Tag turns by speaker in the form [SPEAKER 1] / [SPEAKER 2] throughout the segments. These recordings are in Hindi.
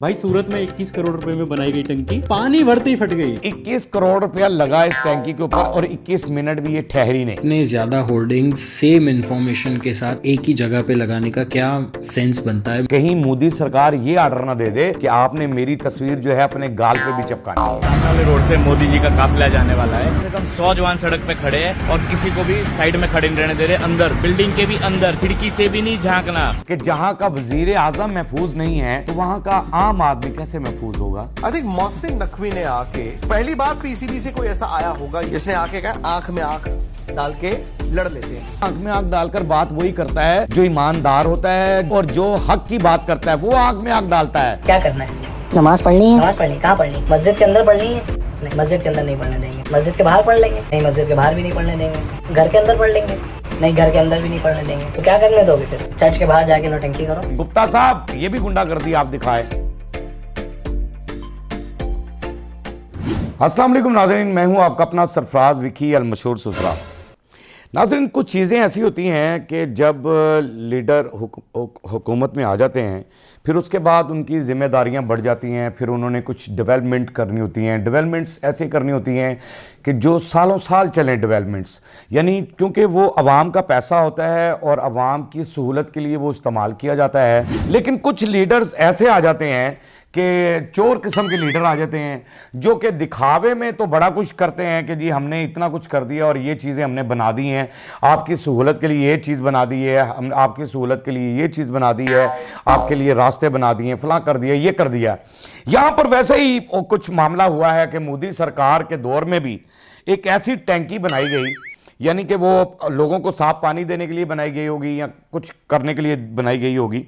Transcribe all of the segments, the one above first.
[SPEAKER 1] भाई सूरत में 21 करोड़ रुपए में बनाई गई टंकी पानी भरते ही फट गई।
[SPEAKER 2] 21 करोड़ रुपया लगा इस टैंकी के ऊपर और 21 मिनट भी ये ठहरी नहीं।
[SPEAKER 3] इतने ज्यादा होर्डिंग्स सेम इंफॉर्मेशन के साथ एक ही जगह पे लगाने का क्या सेंस बनता है?
[SPEAKER 2] कहीं मोदी सरकार ये ऑर्डर ना दे दे कि आपने मेरी तस्वीर जो है अपने गाल पे भी चिपकानी है।
[SPEAKER 4] सामने वाले रोड से मोदी जी का काफिला जाने वाला है। कम से कम 100 जवान सड़क पे खड़े हैं और किसी को भी साइड में खड़े नहीं रहने दे रहे। अंदर बिल्डिंग के भी अंदर खिड़की से भी नहीं झांकना।
[SPEAKER 2] कि जहाँ का वजीर आजम महफूज नहीं है तो वहाँ का आम आदमी कैसे महफूज होगा?
[SPEAKER 5] आई थिंक मोहसिन नकवी ने आके पहली बार पीसीबी से कोई ऐसा आया होगा जिसने आके कहा आंख में आंख डाल के लड़ लेते हैं।
[SPEAKER 2] आंख में आंख डालकर बात वही करता है जो ईमानदार होता है और जो हक की बात करता है वो आंख में आंख डालता है।
[SPEAKER 6] क्या करना है?
[SPEAKER 7] नमाज पढ़नी है।
[SPEAKER 6] नमाज पढ़नी कहाँ पढ़नी? मस्जिद के अंदर पढ़नी है? नहीं, मस्जिद के अंदर नहीं पढ़ने देंगे। मस्जिद के बाहर पढ़ लेंगे? नहीं, मस्जिद के बाहर भी नहीं पढ़ने देंगे। घर के अंदर पढ़ लेंगे? नहीं, घर के अंदर भी नहीं पढ़ने देंगे। तो क्या करने दोगे फिर? चर्च के बाहर जाके नौटंकी करो।
[SPEAKER 2] गुप्ता साहब ये भी गुंडागर्दी आप दिखाए। अस्सलाम वालेकुम नाज़रीन, मैं हूं आपका अपना सरफराज विकी अल मशहूर सुसरा। नाज़रीन कुछ चीज़ें ऐसी होती हैं कि जब लीडर हुकूमत में आ जाते हैं फिर उसके बाद उनकी ज़िम्मेदारियां बढ़ जाती हैं। फिर उन्होंने कुछ डेवलपमेंट करनी होती हैं। डेवलपमेंट्स ऐसे करनी होती हैं कि जो सालों साल चलें डेवलपमेंट्स, यानी क्योंकि वो आवाम का पैसा होता है और आवाम की सहूलत के लिए वो इस्तेमाल किया जाता है। लेकिन कुछ लीडर्स ऐसे आ जाते हैं कि चोर किस्म के लीडर आ जाते हैं जो कि दिखावे में तो बड़ा कुछ करते हैं कि जी हमने इतना कुछ कर दिया और ये चीज़ें हमने बना दी हैं, आपकी सहूलत के लिए ये चीज़ बना दी है, हम आपकी सहूलत के लिए ये चीज़ बना दी है, आपके लिए रास्ते बना दिए, फलां कर दिया, ये कर दिया। यहाँ पर वैसे ही कुछ मामला हुआ है कि मोदी सरकार के दौर में भी एक ऐसी टैंकी बनाई गई, यानी कि वो लोगों को साफ पानी देने के लिए बनाई गई होगी या कुछ करने के लिए बनाई गई होगी।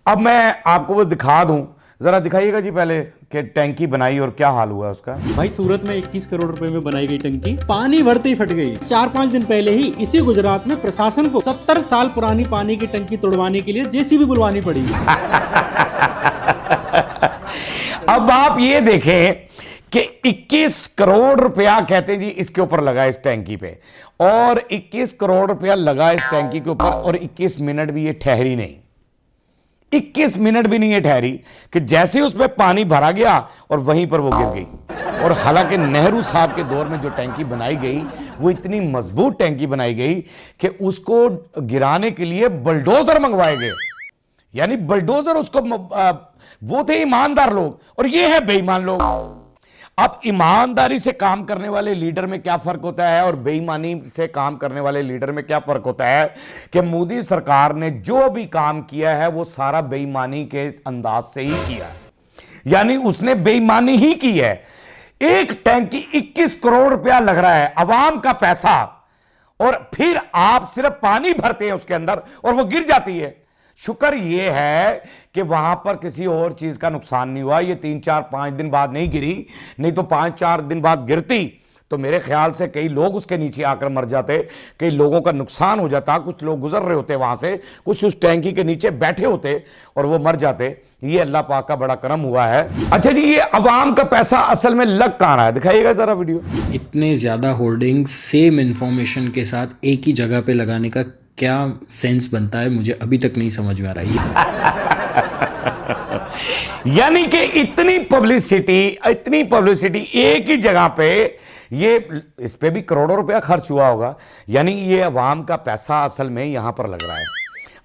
[SPEAKER 2] अब मैं आपको वो दिखा दूं, जरा दिखाइएगा जी पहले कि टैंकी बनाई और क्या हाल हुआ उसका।
[SPEAKER 1] भाई सूरत में 21 करोड़ रुपए में बनाई गई टंकी पानी भरते ही फट गई। 4-5 दिन पहले ही इसी गुजरात में प्रशासन को 70 साल पुरानी पानी की टंकी तोड़वाने के लिए जेसीबी बुलवानी पड़ी।
[SPEAKER 2] अब आप ये देखें कि 21 करोड़ रुपया कहते हैं जी इसके ऊपर लगा इस टैंकी पे, और 21 करोड़ रुपया लगा इस टैंकी के ऊपर और 21 मिनट भी ये ठहरी नहीं। 21 मिनट भी नहीं ये ठहरी कि जैसे उसमें पानी भरा गया और वहीं पर वो गिर गई। और हालांकि नेहरू साहब के दौर में जो टैंकी बनाई गई वो इतनी मजबूत टैंकी बनाई गई कि उसको गिराने के लिए बुलडोजर मंगवाए गए, यानी बुलडोजर उसको वो थे ईमानदार लोग और ये है बेईमान लोग। अब ईमानदारी से काम करने वाले लीडर में क्या फर्क होता है और बेईमानी से काम करने वाले लीडर में क्या फर्क होता है कि मोदी सरकार ने जो भी काम किया है वो सारा बेईमानी के अंदाज से ही किया है, यानी उसने बेईमानी ही की है। एक टैंकी 21 करोड़ रुपया लग रहा है, अवाम का पैसा, और फिर आप सिर्फ पानी भरते हैं उसके अंदर और वो गिर जाती है। शुक्र ये है कि वहां पर किसी और चीज का नुकसान नहीं हुआ। ये 3-4-5 दिन बाद नहीं गिरी, नहीं तो 5-4 दिन बाद गिरती तो मेरे ख्याल से कई लोग उसके नीचे आकर मर जाते, कई लोगों का नुकसान हो जाता, कुछ लोग गुजर रहे होते वहां से, कुछ उस टैंकी के नीचे बैठे होते और वो मर जाते। ये अल्लाह पाक का बड़ा करम हुआ है। अच्छा जी, ये अवाम का पैसा असल में लग कहाँ रहा है, दिखाइएगा जरा वीडियो।
[SPEAKER 3] इतने ज्यादा होर्डिंग्स सेम इंफॉर्मेशन के साथ एक ही जगह पे लगाने का क्या सेंस बनता है, मुझे अभी तक नहीं समझ में आ रही है।
[SPEAKER 2] यानी कि इतनी पब्लिसिटी एक ही जगह पे, ये इस पे भी करोड़ों रुपया खर्च हुआ होगा। यानी ये अवाम का पैसा असल में यहां पर लग रहा है।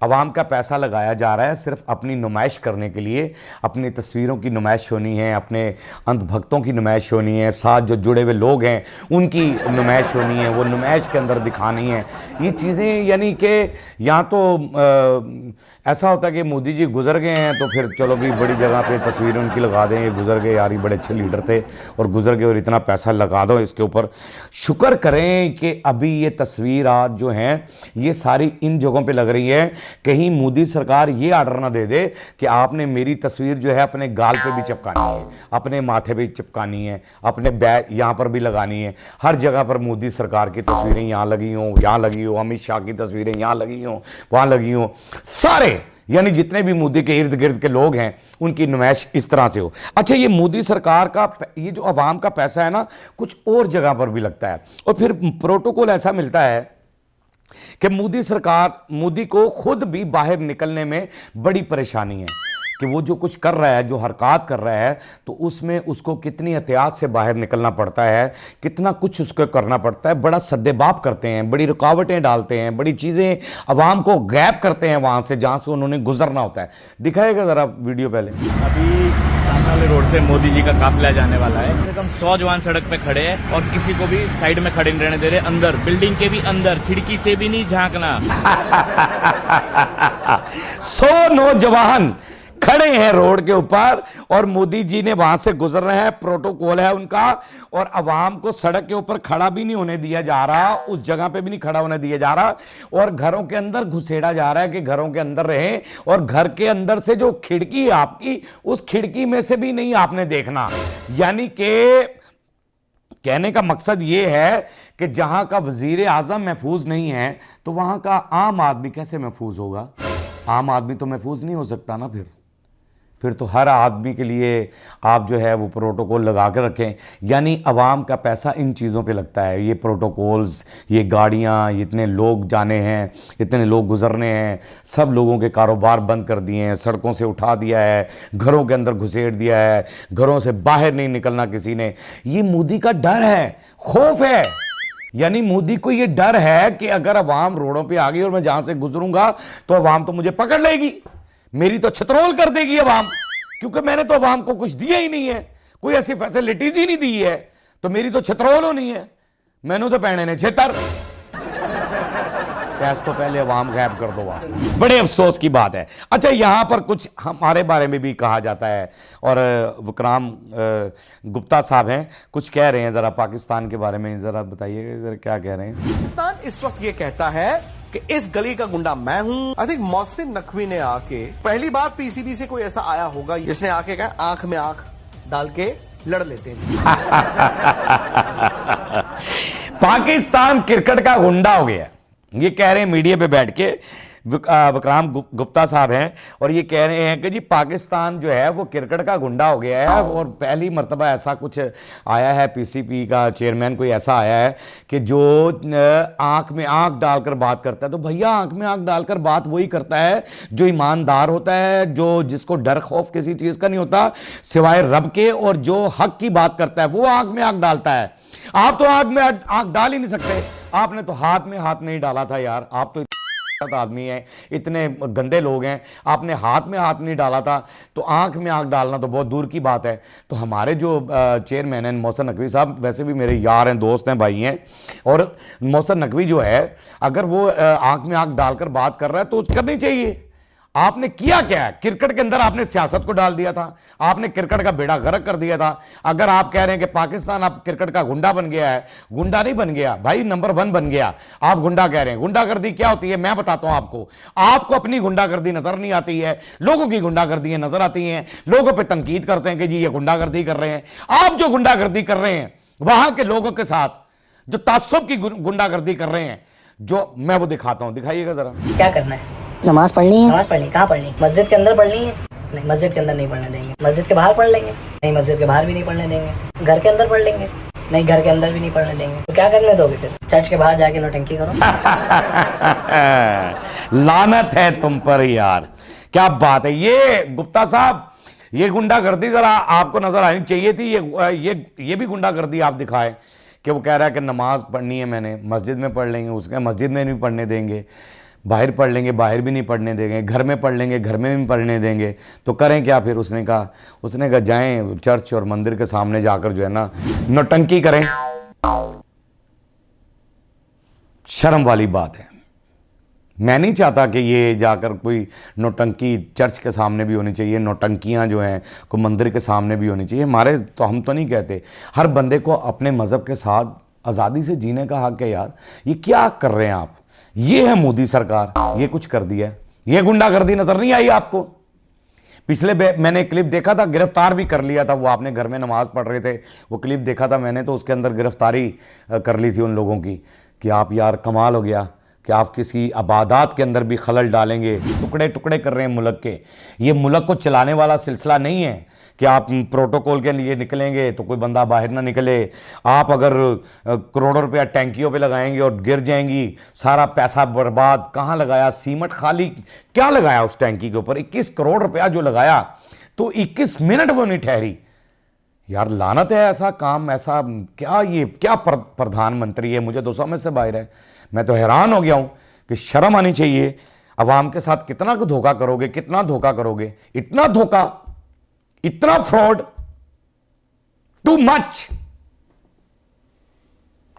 [SPEAKER 2] अवाम का पैसा लगाया जा रहा है सिर्फ अपनी नुमाइश करने के लिए, अपनी तस्वीरों की नुमाइश होनी है, अपने अंधभक्तों की नुमाइश होनी है, साथ जो जुड़े हुए लोग हैं उनकी नुमाइश होनी है, वो नुमाइश के अंदर दिखानी है ये चीज़ें। यानी कि यहाँ तो ऐसा होता है कि मोदी जी गुजर गए हैं तो फिर चलो भी बड़ी जगह पे तस्वीरें उनकी लगा दें, ये गुजर गए यार, ये बड़े अच्छे लीडर थे और गुजर गए और इतना पैसा लगा दो इसके ऊपर। शुक्र करें कि अभी ये तस्वीरात जो हैं ये सारी इन जगहों पे लग रही है। कहीं मोदी सरकार ये ऑर्डर ना दे दे कि आपने मेरी तस्वीर जो है अपने गाल पे भी चिपकानी है, अपने माथे पे चिपकानी है, अपने बैग यहाँ पर भी लगानी है। हर जगह पर मोदी सरकार की तस्वीरें यहाँ लगी हों, यहाँ लगी हो, अमित शाह की तस्वीरें यहाँ लगी हों, वहाँ लगी हों, सारे यानी जितने भी मोदी के इर्द गिर्द के लोग हैं उनकी नुमाइश इस तरह से हो। अच्छा, ये मोदी सरकार का ये जो अवाम का पैसा है ना कुछ और जगह पर भी लगता है और फिर प्रोटोकॉल ऐसा मिलता है कि मोदी को खुद भी बाहर निकलने में बड़ी परेशानी है कि वो जो कुछ कर रहा है, जो हरकत कर रहा है, तो उसमें उसको कितनी एहतियात से बाहर निकलना पड़ता है, कितना कुछ उसको करना पड़ता है। बड़ा सद्देबाब करते हैं, बड़ी रुकावटें डालते हैं, बड़ी चीज़ें अवाम को गैप करते हैं वहाँ से जहाँ से उन्होंने गुजरना होता है। दिखाएगा ज़रा वीडियो पहले।
[SPEAKER 4] अभी सामने वाले रोड से मोदी जी का काफिला जाने वाला है। कम से कम 100 जवान सड़क पे खड़े हैं और किसी को भी साइड में खड़े नहीं रहने दे रहे। अंदर बिल्डिंग के भी अंदर, खिड़की से भी नहीं झांकना।
[SPEAKER 2] 100 नौजवान खड़े हैं रोड के ऊपर और मोदी जी ने वहां से गुजर रहे हैं, प्रोटोकॉल है उनका, और अवाम को सड़क के ऊपर खड़ा भी नहीं होने दिया जा रहा, उस जगह पे भी नहीं खड़ा होने दिया जा रहा, और घरों के अंदर घुसेड़ा जा रहा है कि घरों के अंदर रहें, और घर के अंदर से जो खिड़की है आपकी, उस खिड़की में से भी नहीं आपने देखना। यानी कि कहने का मकसद यह है कि जहां का वजीर आजम महफूज नहीं है तो वहां का आम आदमी कैसे महफूज होगा? आम आदमी तो महफूज नहीं हो सकता ना। फिर तो हर आदमी के लिए आप जो है वो प्रोटोकॉल लगा कर रखें। यानी अवाम का पैसा इन चीज़ों पे लगता है, ये प्रोटोकॉल्स, ये गाड़ियाँ, इतने लोग जाने हैं, इतने लोग गुजरने हैं, सब लोगों के कारोबार बंद कर दिए हैं, सड़कों से उठा दिया है, घरों के अंदर घुसेड़ दिया है, घरों से बाहर नहीं निकलना किसी ने। ये मोदी का डर है, खौफ है। यानी मोदी को ये डर है कि अगर अवाम रोडों पे आ गई और मैं जहाँ से गुजरूंगा तो अवाम तो मुझे पकड़ लेगी, मेरी तो छतरोल कर देगी अवाम, क्योंकि मैंने तो अवाम को कुछ दिया ही नहीं है, कोई ऐसी फैसिलिटीज ही नहीं दी है, तो मेरी तो छतरोल होनी है। मैंने तो पहने ने छेतर। कैस तो पहले अवाम गायब कर दो वहां से। बड़े अफसोस की बात है। अच्छा, यहां पर कुछ हमारे बारे में भी कहा जाता है, और विक्राम गुप्ता साहब हैं, कुछ कह रहे हैं, जरा पाकिस्तान के बारे में जरा बताइएगा, जरा क्या कह रहे हैं।
[SPEAKER 5] पाकिस्तान इस वक्त ये कहता है कि इस गली का गुंडा मैं हूं। आई थिंक मोहसिन नकवी ने आके पहली बार पीसीबी से कोई ऐसा आया होगा जिसने आके कहा आंख में आंख डाल के लड़ लेते हैं।
[SPEAKER 2] पाकिस्तान क्रिकेट का गुंडा हो गया, ये कह रहे हैं मीडिया पे बैठ के। विक्राम गुप्ता साहब हैं और ये कह रहे हैं कि जी पाकिस्तान जो है वो क्रिकेट का गुंडा हो गया है, और पहली मर्तबा ऐसा कुछ आया है, पीसीबी का चेयरमैन कोई ऐसा आया है कि जो आंख में आंख डालकर बात करता है। तो भैया, आंख में आंख डालकर बात वही करता है जो ईमानदार होता है, जो जिसको डर खौफ किसी चीज़ का नहीं होता सिवाय रब के, और जो हक की बात करता है वो आंख में आंख डालता है। आप तो आंख में आंख डाल ही नहीं सकते। आपने तो हाथ में हाथ नहीं डाला था यार, आप तो आदमी है, इतने गंदे लोग हैं, आपने हाथ में हाथ नहीं डाला था, तो आंख में आंख डालना तो बहुत दूर की बात है। तो हमारे जो चेयरमैन हैं मोहसिन नकवी साहब, वैसे भी मेरे यार हैं, दोस्त हैं, भाई हैं, और मोहसिन नकवी जो है अगर वो आंख में आंख डालकर बात कर रहा है तो करनी चाहिए। आपने किया क्या है? क्रिकेट के अंदर आपने सियासत को डाल दिया था, आपने क्रिकेट का बेड़ा गर्क कर दिया था। अगर आप कह रहे हैं कि पाकिस्तान आप क्रिकेट का गुंडा बन गया है, गुंडा नहीं बन गया भाई, नंबर 1 बन गया। आप गुंडा कह रहे हैं। गुंडागर्दी क्या होती है मैं बताता हूं आपको। आपको अपनी गुंडागर्दी नजर नहीं आती है, लोगों की गुंडागर्दी नजर आती है, लोगों पर तनकीद करते हैं कि जी ये गुंडागर्दी कर रहे हैं। आप जो गुंडागर्दी कर रहे हैं वहां के लोगों के साथ, जो तासुब की गुंडागर्दी कर रहे हैं, जो मैं वो दिखाता हूं, दिखाइएगा जरा।
[SPEAKER 6] क्या करना है?
[SPEAKER 7] नमाज पढ़नी है।
[SPEAKER 6] नमाज पढ़नी? कहाँ पढ़नी? मस्जिद के अंदर पढ़नी है? नहीं, मस्जिद के अंदर नहीं पढ़ने देंगे। मस्जिद के बाहर पढ़ लेंगे? नहीं, मस्जिद के बाहर भी नहीं पढ़ने देंगे। घर के अंदर पढ़ लेंगे? नहीं, घर के अंदर भी नहीं पढ़ने देंगे। तो क्या करने दोगे फिर? चर्च के बाहर जाके नौटंकी करो।
[SPEAKER 2] लानत है तुम पर यार, क्या बात है। ये गुप्ता साहब, ये गुंडागर्दी जरा आपको नजर आनी चाहिए थी। ये भी गुंडागर्दी आप दिखाए कि वो कह रहा है कि नमाज पढ़नी है, मैंने मस्जिद में पढ़ लेंगे, उसके मस्जिद में नहीं पढ़ने देंगे, बाहर पढ़ लेंगे, बाहर भी नहीं पढ़ने देंगे, घर में पढ़ लेंगे, घर में भी पढ़ने देंगे। तो करें क्या फिर? उसने कहा जाएं चर्च और मंदिर के सामने जाकर जो है ना नौटंकी करें। शर्म वाली बात है। मैं नहीं चाहता कि ये जाकर कोई नौटंकी चर्च के सामने भी होनी चाहिए, नौटंकियां जो हैं कोई मंदिर के सामने भी होनी चाहिए। हमारे तो हम तो नहीं कहते, हर बंदे को अपने मज़हब के साथ आज़ादी से जीने का हक है यार। ये क्या कर रहे हैं आप? ये है मोदी सरकार, ये कुछ कर दिया है। ये गुंडागर्दी नजर नहीं आई आपको? पिछले मैंने क्लिप देखा था, गिरफ्तार भी कर लिया था, वो आपने घर में नमाज पढ़ रहे थे, वो क्लिप देखा था मैंने, तो उसके अंदर गिरफ्तारी कर ली थी उन लोगों की कि आप यार कमाल हो गया कि आप किसी आबादात के अंदर भी खलल डालेंगे, टुकड़े टुकड़े कर रहे हैं मुल्क के। ये मुल्क को चलाने वाला सिलसिला नहीं है कि आप प्रोटोकॉल के लिए निकलेंगे तो कोई बंदा बाहर ना निकले। आप अगर करोड़ों रुपया टैंकियों पे लगाएंगे और गिर जाएंगी, सारा पैसा बर्बाद। कहाँ लगाया? सीमेंट खाली क्या लगाया उस टैंकी के ऊपर? 21 करोड़ रुपया जो लगाया तो 21 मिनट वो नहीं ठहरी। यार लानत है ऐसा काम, ऐसा क्या, ये क्या प्रधानमंत्री है, मुझे तो समझ से बाहर है। मैं तो हैरान हो गया हूं कि शर्म आनी चाहिए। अवाम के साथ कितना धोखा करोगे, कितना धोखा करोगे, इतना धोखा, इतना फ्रॉड, टू मच।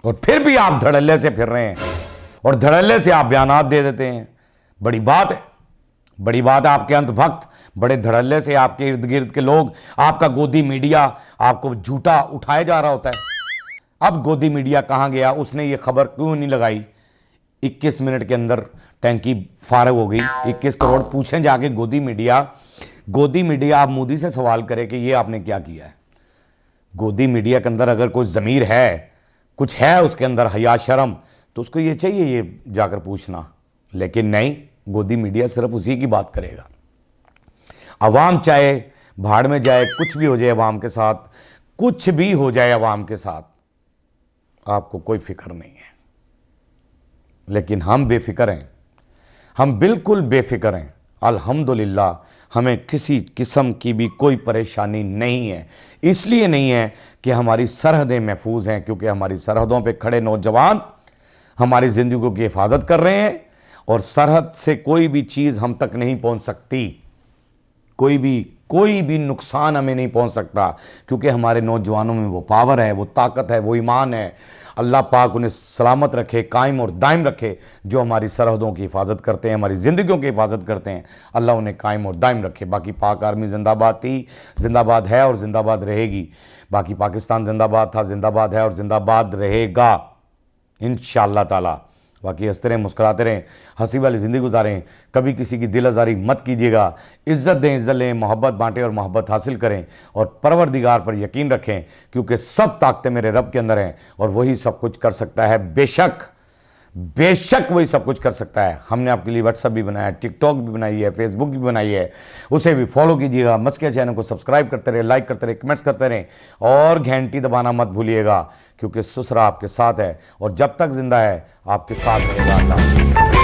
[SPEAKER 2] और फिर भी आप धड़ल्ले से फिर रहे हैं और धड़ल्ले से आप बयानात दे देते हैं। बड़ी बात है, बड़ी बात है। आपके अंधभक्त बड़े धड़ल्ले से, आपके इर्द गिर्द के लोग, आपका गोदी मीडिया आपको झूठा उठाया जा रहा होता है। अब गोदी मीडिया कहां गया, उसने ये खबर क्यों नहीं लगाई 21 मिनट के अंदर टैंकी फारग हो गई, 21 करोड़। पूछें जाके गोदी मीडिया आप मोदी से सवाल करें कि ये आपने क्या किया है। गोदी मीडिया के अंदर अगर कोई ज़मीर है, कुछ है उसके अंदर हया शर्म, तो उसको ये चाहिए ये जाकर पूछना। लेकिन नहीं, गोदी मीडिया सिर्फ उसी की बात करेगा। अवाम चाहे भाड़ में जाए, कुछ भी हो जाए अवाम के साथ, कुछ भी हो जाए अवाम के साथ, आपको कोई फिक्र नहीं है। लेकिन हम बेफिक्र हैं, हम बिल्कुल बेफिक्र हैं। अल्हम्दुलिल्लाह, हमें किसी किस्म की भी कोई परेशानी नहीं है। इसलिए नहीं है कि हमारी सरहदें महफूज हैं, क्योंकि हमारी सरहदों पे खड़े नौजवान हमारी ज़िंदगियों की हिफाजत कर रहे हैं और सरहद से कोई भी चीज़ हम तक नहीं पहुंच सकती, कोई भी नुकसान हमें नहीं पहुंच सकता, क्योंकि हमारे नौजवानों में वो पावर है, वो ताकत है, वो ईमान है। अल्लाह पाक उन्हें सलामत रखे, कायम और दायम रखे, जो हमारी सरहदों की हिफाजत करते हैं, हमारी ज़िंदगियों की हिफाजत करते हैं। अल्लाह उन्हें कायम और दायम रखे। बाकी पाक आर्मी जिंदाबाद थी, जिंदाबाद है और जिंदाबाद रहेगी। बाकी पाकिस्तान जिंदाबाद था, जिंदाबाद है और जिंदाबाद रहेगा इंशाअल्लाह ताला। बाकी हंसते रहें, मुस्कुराते रहें, हंसी वाली ज़िंदगी गुजारें, कभी किसी की दिल आज़ारी मत कीजिएगा। इज़्ज़त दें, इज़्ज़त लें, मोहब्बत बांटें और मोहब्बत हासिल करें और परवरदिगार पर यकीन रखें, क्योंकि सब ताकतें मेरे रब के अंदर हैं और वही सब कुछ कर सकता है। बेशक वही सब कुछ कर सकता है। हमने आपके लिए व्हाट्सअप भी बनाया है, टिकटॉक भी बनाई है, फेसबुक भी बनाई है, उसे भी फॉलो कीजिएगा। मस्किया चैनल को सब्सक्राइब करते रहे, लाइक करते रहे, कमेंट्स करते रहें और घंटी दबाना मत भूलिएगा, क्योंकि सुसरा आपके साथ है और जब तक जिंदा है आपके साथ रहेगा। अल्लाह।